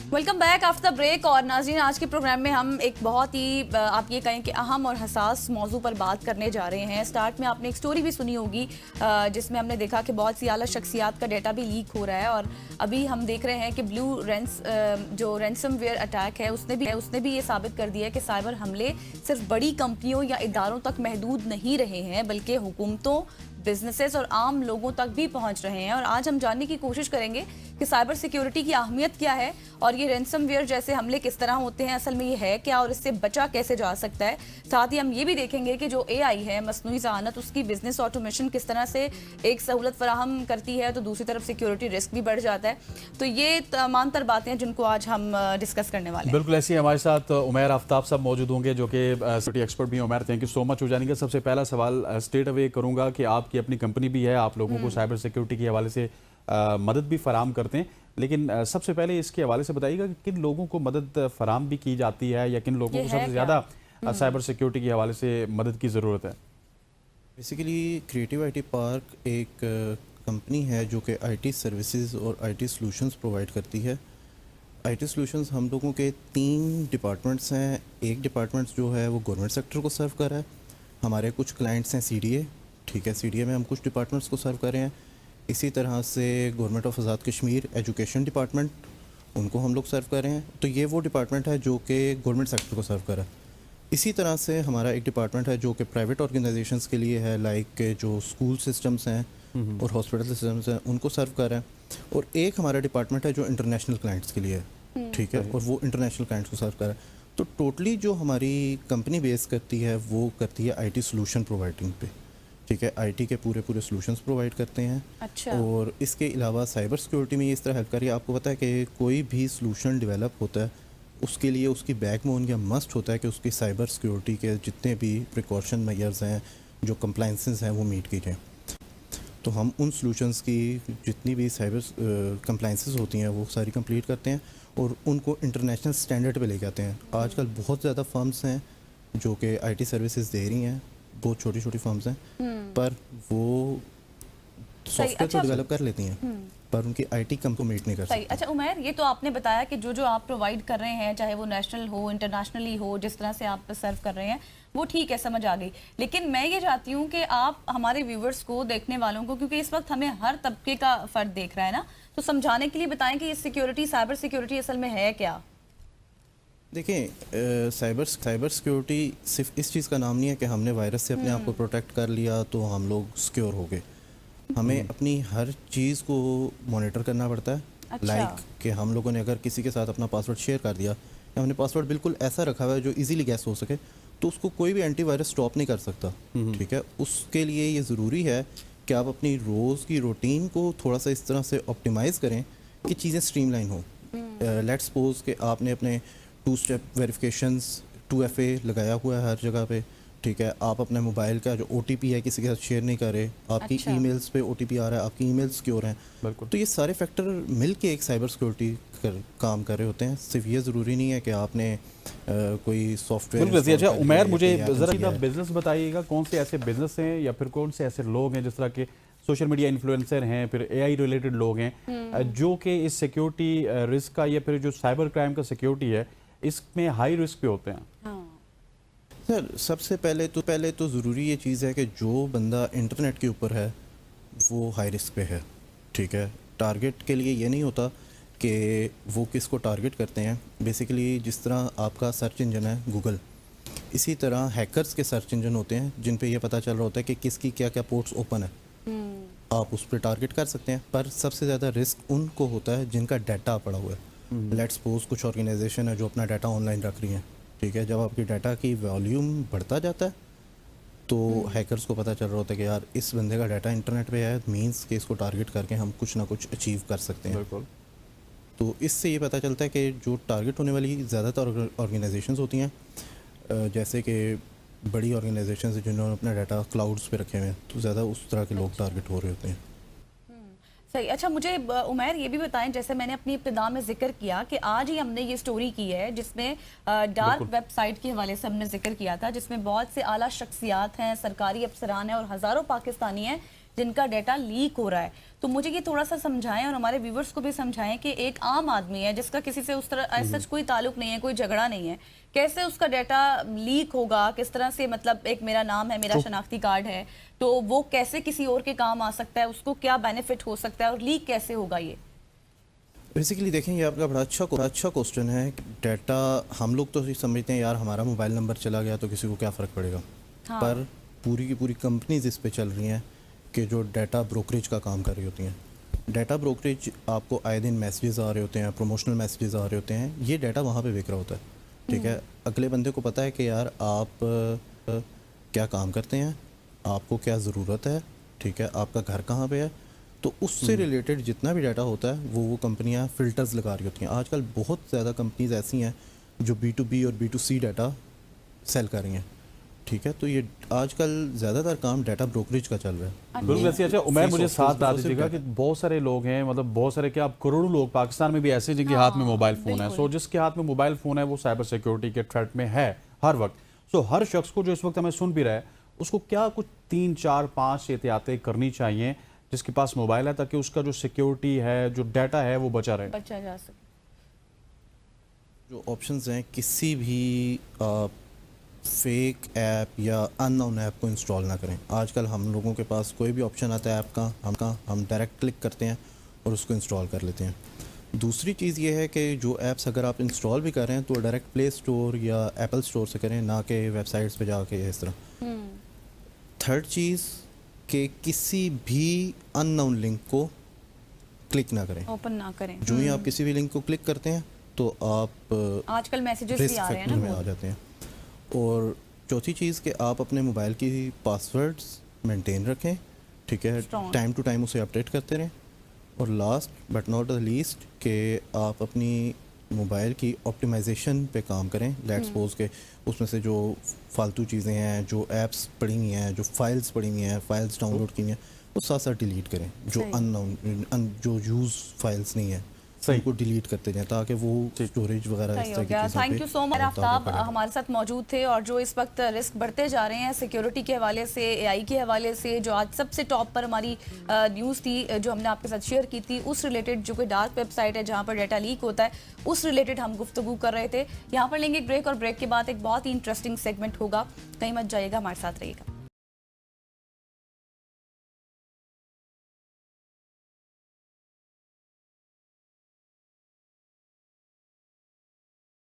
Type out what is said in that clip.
Welcome back after break. और नाज़रीन, आज के प्रोग्राम में हम एक बहुत ही आप ये कहें कि अहम और हसास मौजू पर बात करने जा रहे हैं। स्टार्ट में आपने एक स्टोरी भी सुनी होगी जिसमें हमने देखा कि बहुत सी आला शख्सियात का डेटा भी लीक हो रहा है। और अभी हम देख रहे हैं कि ब्लू रेंस जो रैंसमवेयर अटैक है उसने भी ये साबित कर दिया है कि साइबर हमले सिर्फ बड़ी कंपनियों या इदारों तक महदूद नहीं रहे हैं, बल्कि हुकूमतों, बिजनेसेस और आम लोगों तक भी पहुंच रहे हैं। और आज हम जानने की कोशिश करेंगे कि साइबर सिक्योरिटी की अहमियत क्या है और ये रैंसमवेयर जैसे हमले किस तरह होते हैं, असल में ये है क्या और इससे बचा कैसे जा सकता है। साथ ही हम ये भी देखेंगे कि जो एआई है, मसनूई ज़हानत, उसकी बिजनेस ऑटोमेशन किस तरह से एक सहूलत फराहम करती है, तो दूसरी तरफ सिक्योरिटी रिस्क भी बढ़ जाता है। तो ये तमाम तर बातें हैं जिनको आज हम डिस्कस करने वाले हैं। बिल्कुल ऐसी हमारे साथ उमैर आफ्ताब साहब मौजूद होंगे जो कि सिक्योरिटी एक्सपर्ट भी हैं। Umair, thank you so much हो जाने का। सबसे पहला सवाल स्ट्रेट अवे करूंगा कि आपकी अपनी कंपनी भी है, आप लोगों को साइबर सिक्योरिटी के हवाले से मदद भी फराम करते हैं, लेकिन सबसे पहले इसके हवाले से बताइएगा कि किन लोगों को मदद फराम भी की जाती है या किन लोगों को सबसे ज़्यादा साइबर सिक्योरिटी के हवाले से मदद की ज़रूरत है। बेसिकली क्रिएटिव आईटी पार्क एक कंपनी है जो कि आईटी सर्विसेज और आईटी सॉल्यूशंस प्रोवाइड करती है। आईटी सॉल्यूशंस हम लोगों के 3 डिपार्टमेंट्स हैं। एक डिपार्टमेंट जो है वो गवर्नमेंट सेक्टर को सर्व कर रहा है। हमारे कुछ क्लाइंट्स हैं सीडीए, ठीक है, सीडीए में हम कुछ डिपार्टमेंट्स को सर्व कर रहे हैं। इसी तरह से government of Azad Kashmir education department, उनको हम लोग सर्व कर रहे हैं। तो ये वो डिपार्टमेंट है जो कि गवर्नमेंट सेक्टर को सर्व कर रहा है। इसी तरह से हमारा एक डिपार्टमेंट है जो कि प्राइवेट ऑर्गेनाइजेशंस के लिए है, लाइक जो स्कूल सिस्टम्स हैं और हॉस्पिटल सिस्टम्स हैं, उनको सर्व कर रहे हैं। और एक हमारा डिपार्टमेंट है जो इंटरनेशनल क्लाइंट्स के लिए है, ठीक है, और वो इंटरनेशनल क्लाइंट्स को सर्व कर रहा है। तो टोटली जो हमारी कंपनी बेस करती है वो करती है आईटी सॉल्यूशन प्रोवाइडिंग पे, ठीक है। आईटी के पूरे सॉल्यूशंस प्रोवाइड करते हैं। अच्छा। और इसके अलावा साइबर सिक्योरिटी में ये इस तरह हेल्प करिए। आपको पता है कि कोई भी सॉल्यूशन डेवलप होता है उसके लिए उसकी बैकबोन या मस्ट होता है कि उसकी साइबर सिक्योरिटी के जितने भी प्रिकॉशन मेजर्स हैं, जो कंप्लाइंसेस हैं, वो मीट की जाएँ। तो हम उन सॉल्यूशंस की जितनी भी साइबर कंप्लाइंसेस होती हैं वो सारी कंप्लीट करते हैं और उनको इंटरनेशनल स्टैंडर्ड पे लेके आते हैं। आजकल बहुत ज़्यादा फर्म्स हैं जो कि आईटी सर्विसेज दे रही हैं, बहुत छोटी छोटी फर्म्स हैं, पर वो सॉफ्टवेयर तो डेवलप कर लेती हैं पर उनकी आईटी मीट नहीं कर सकती। अच्छा उमैर, ये तो आपने बताया कि जो आप प्रोवाइड कर रहे हैं, चाहे वो नेशनल हो, इंटरनेशनली हो, जिस तरह से आप सर्व कर रहे हैं वो ठीक है, समझ आ गई। लेकिन मैं ये चाहती हूँ कि आप हमारे व्यूवर्स को, देखने वालों को, क्योंकि इस वक्त हमें हर तबके का फर्द देख रहा है ना, तो समझाने के लिए बताएं कि ये सिक्योरिटी, साइबर सिक्योरिटी असल में है क्या। देखें, साइबर सिक्योरिटी सिर्फ इस चीज़ का नाम नहीं है कि हमने वायरस से अपने आप को प्रोटेक्ट कर लिया तो हम लोग सिक्योर हो गए। हमें अपनी हर चीज़ को मॉनिटर करना पड़ता है। अच्छा। लाइक कि हम लोगों ने अगर किसी के साथ अपना पासवर्ड शेयर कर दिया या हमने पासवर्ड बिल्कुल ऐसा रखा हुआ है जो इजीली गैस हो सके, तो उसको कोई भी एंटीवायरस स्टॉप नहीं कर सकता, ठीक है। उसके लिए ये ज़रूरी है कि आप अपनी रोज़ की रूटीन को थोड़ा सा इस तरह से ऑप्टिमाइज़ करें कि चीज़ें स्ट्रीमलाइन हो। लेट्स सपोज कि आपने अपने 2 स्टेप वेरिफिकेशंस 2FA लगाया हुआ है हर जगह पे, ठीक है। आप अपने मोबाइल का जो OTP है किसी के साथ शेयर नहीं कर रहे, आपकी अच्छा। ईमेल्स पे OTP आ रहा है, आपकी ईमेल्स सिक्योर हैं। तो ये सारे फैक्टर मिल के एक साइबर सिक्योरिटी काम कर रहे होते हैं। सिर्फ ये ज़रूरी नहीं है कि आपने कोई सॉफ्टवेयर। अच्छा उमैर, मुझे ज़रा बिजनेस बताइएगा, कौन से ऐसे बिजनेस हैं या फिर कौन से ऐसे लोग हैं जिस तरह के सोशल मीडिया इन्फ्लुएंसर हैं, फिर AI रिलेटेड लोग हैं जो कि इस सिक्योरिटी रिस्क का या फिर जो साइबर क्राइम का सिक्योरिटी है इसमें हाई रिस्क पे होते हैं। सर, सबसे पहले तो ज़रूरी ये चीज़ है कि जो बंदा इंटरनेट के ऊपर है वो हाई रिस्क पे है, ठीक है। टारगेट के लिए ये नहीं होता कि वो किसको टारगेट करते हैं। बेसिकली जिस तरह आपका सर्च इंजन है गूगल, इसी तरह हैकर्स के सर्च इंजन होते हैं जिन पे ये पता चल रहा होता है कि किसकी क्या क्या पोर्ट्स ओपन है, आप उस पर टारगेट कर सकते हैं। पर सबसे ज़्यादा रिस्क उनको होता है जिनका डाटा पड़ा हुआ है। लेट्स सपोज कुछ ऑर्गेनाइजेशन है जो अपना डाटा ऑनलाइन रख रही हैं, ठीक है। जब आपकी डाटा की वॉल्यूम बढ़ता जाता है तो हैकर्स को पता चल रहा होता है कि यार इस बंदे का डाटा इंटरनेट पे है, मींस कि इसको टारगेट करके हम कुछ ना कुछ अचीव कर सकते हैं। बिल्कुल। तो इससे ये पता चलता है कि जो टारगेट होने वाली ज़्यादातर ऑर्गेनाइजेशंस होती हैं, जैसे कि बड़ी ऑर्गेनाइजेशंस जिन्होंने अपना डाटा क्लाउड्स पे रखे हुए हैं, तो ज़्यादा उस तरह के लोग टारगेट हो रहे होते हैं। सही। अच्छा मुझे उमैर ये भी बताएं, जैसे मैंने अपनी इब्तिदा में जिक्र किया कि आज ही हमने ये स्टोरी की है जिसमें डार्क वेबसाइट के हवाले से हमने जिक्र किया था, जिसमें बहुत से आला शख्सियात हैं, सरकारी अफसरान हैं और हज़ारों पाकिस्तानी हैं जिनका डाटा लीक हो रहा है। तो मुझे ये थोड़ा सा समझाएं और हमारे व्यूवर्स को भी समझाएं कि एक आम आदमी है जिसका किसी से उस तरह सच कोई ताल्लुक नहीं है, कोई झगड़ा नहीं है, कैसे उसका डाटा लीक होगा, किस तरह से, मतलब एक मेरा नाम है, मेरा शनाख्ती कार्ड है, तो वो कैसे किसी और के काम आ सकता है, उसको क्या बेनिफिट हो सकता है और लीक कैसे होगा ये? बेसिकली देखें, ये आपका बड़ा अच्छा क्वेश्चन है। डाटा हम लोग तो समझते हैं यार हमारा मोबाइल नंबर चला गया तो किसी को क्या फ़र्क पड़ेगा। हाँ। पर पूरी की पूरी कंपनीज इस पे चल रही हैं कि जो डाटा ब्रोकरेज का काम कर रही होती हैं। डाटा ब्रोकरेज, आपको आए दिन मैसेजेस आ रहे होते हैं, प्रमोशनल मैसेजेस आ रहे होते हैं, ये डाटा वहाँ पे बिक रहा होता है। ठीक है, अगले बंदे को पता है कि यार आप क्या काम करते हैं, आपको क्या ज़रूरत है, ठीक है, आपका घर कहाँ पे है, तो उससे रिलेटेड जितना भी डाटा होता है वो कंपनियां फ़िल्टर्स लगा रही होती हैं। आजकल बहुत ज़्यादा कंपनीज ऐसी हैं जो B2B और B2C डाटा सेल कर रही हैं। ठीक है, तो ये आजकल ज़्यादातर काम डाटा ब्रोकरेज का चल रहा है। बिल्कुल ऐसे। अच्छा उमर, मुझे Face of साथ बता face दीजिएगा कि बहुत सारे लोग हैं, मतलब बहुत सारे क्या, अब करोड़ों लोग पाकिस्तान में भी ऐसे जिनके हाथ में मोबाइल फ़ोन है। बिल्कुल। सो जिसके हाथ में मोबाइल फ़ोन है वो साइबर सिक्योरिटी के थ्रेट में है हर वक्त। सो हर शख्स को जो इस वक्त हमें सुन भी रहा है, उसको क्या कुछ 3, 4, 5 एहतियातें करनी चाहिए जिसके पास मोबाइल है, ताकि उसका जो सिक्योरिटी है, जो डाटा है, वो बचा रहे? बचा जा सके। जो ऑप्शंस हैं, किसी भी फेक ऐप या अननोन ऐप को इंस्टॉल ना करें। आजकल हम लोगों के पास कोई भी ऑप्शन आता है ऐप का, हम डायरेक्ट क्लिक करते हैं और उसको इंस्टॉल कर लेते हैं। दूसरी चीज़ ये है कि जो ऐप्स अगर आप इंस्टॉल भी कर रहे हैं तो डायरेक्ट प्ले स्टोर या एप्पल स्टोर से करें, ना कि वेबसाइट्स पे जाके इस तरह। थर्ड चीज़ कि किसी भी अननोन लिंक को क्लिक ना करें। ओपन ना करें। जो ही आप किसी भी लिंक को क्लिक करते हैं तो आप आजकल मैसेजेस भी रिस्क आ रहे हैं फैक्टर में ना आ जाते हैं। और चौथी चीज़ कि आप अपने मोबाइल की पासवर्ड्स मेंटेन रखें। ठीक है, Strong। टाइम टू टाइम उसे अपडेट करते रहें। और last but not the least कि आप अपनी मोबाइल की ऑप्टिमाइजेशन पे काम करें। लेट्स सपोज के उसमें से जो फालतू चीज़ें हैं, जो ऐप्स पड़ी हुई हैं, जो फाइल्स पड़ी हुई हैं, फाइल्स डाउनलोड की हुई हैं, वो साथ साथ डिलीट करें। जो सही। अननोन जो यूज़ फाइल्स नहीं है सही। उनको डिलीट करते जाएं ताकि वो स्टोरेज वगैरह सही इस हो तरह की गया। चीज़ों थैंक पे यू सो मच। ताबा आफ्ताब पड़े। हमारे साथ मौजूद थे, और जो इस वक्त रिस्क बढ़ते जा रहे हैं सिक्योरिटी के हवाले से, एआई के हवाले से, जो आज सबसे टॉप पर हमारी न्यूज़ थी जो हमने आपके साथ शेयर की थी, उस रिलेटेड जो कोई डार्क वेबसाइट है जहाँ पर डाटा लीक होता है, उस रिलेटेड हम गुफ्तगू कर रहे थे। यहाँ पर लेंगे एक ब्रेक, और ब्रेक के बाद एक बहुत ही इंटरेस्टिंग सेगमेंट होगा। कहीं मत जाइएगा, हमारे साथ रहिएगा।